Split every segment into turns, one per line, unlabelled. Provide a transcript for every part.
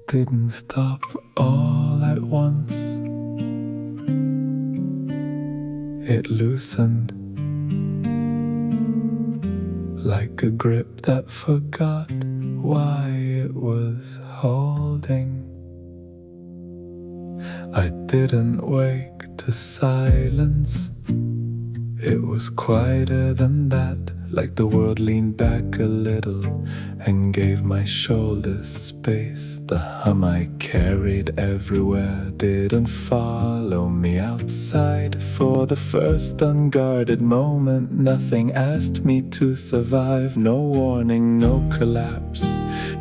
didn't stop all at once. It loosened like a grip that forgot why it was holding. I didn't wake to silence. It was quieter than that, like the world leaned back a little and gave my shoulders space. The hum I carried everywhere didn't follow me outside. For the first unguarded moment, nothing asked me to survive. No warning, no collapse,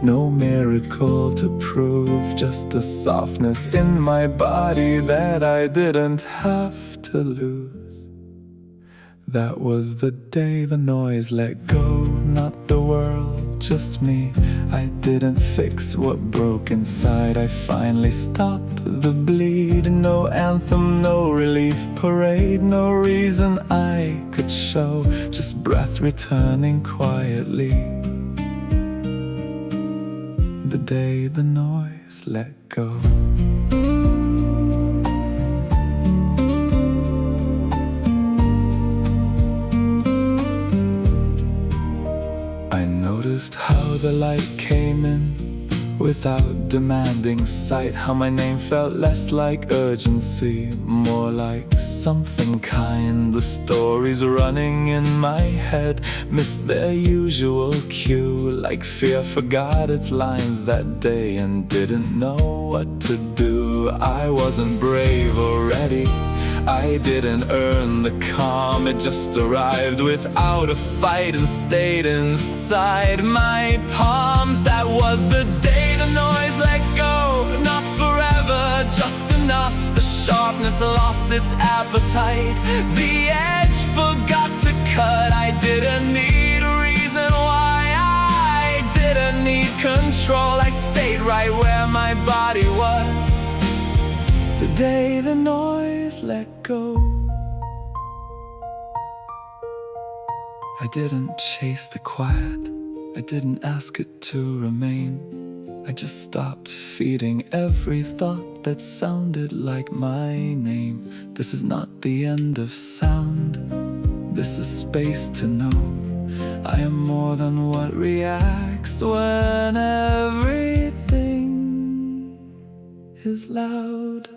no miracle to prove. Just a softness in my body that I didn't have to lose. That was the day the noise let go. Not the world, just me. I didn't fix what broke inside. I finally stopped the bleed. No anthem, no relief parade, no reason I could show. Just breath returning quietly. The day the noise let go. I noticed how the light came in without demanding sight. How my name felt less like urgency, more like something kind. The stories running in my head missed their usual cue, like fear forgot its lines that day and didn't know what to do. I wasn't brave or ready, I didn't earn the calm. It just arrived without a fight and stayed inside my palms. That was the day the noise let go. Not forever, just enough. The sharpness lost its appetite. The edge forgot to cut. I didn't need a reason why. I didn't need control. I stayed right where my body was. The day the noise let go. I didn't chase the quiet, I didn't ask it to remain. I just stopped feeding every thought that sounded like my name. This is not the end of sound, this is space to know I am more than what reacts when everything is loud.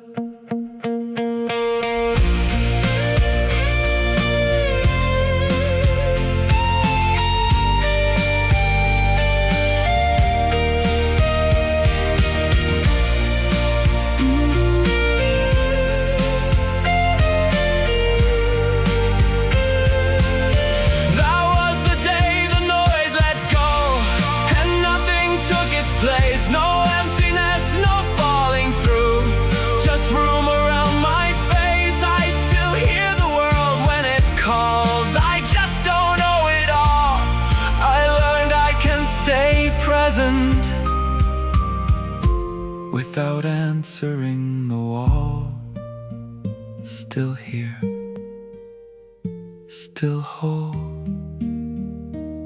Place, no emptiness, no falling through, just room around my face. I still hear the world when it calls. I just don't know it all. I learned I can stay present
without answering the wall. Still here, still whole,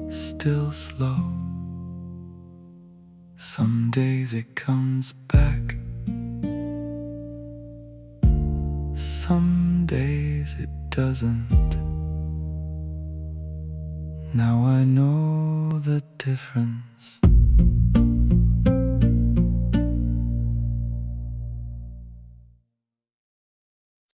still slow. Some days it comes back, some days it doesn't. Now I know the difference.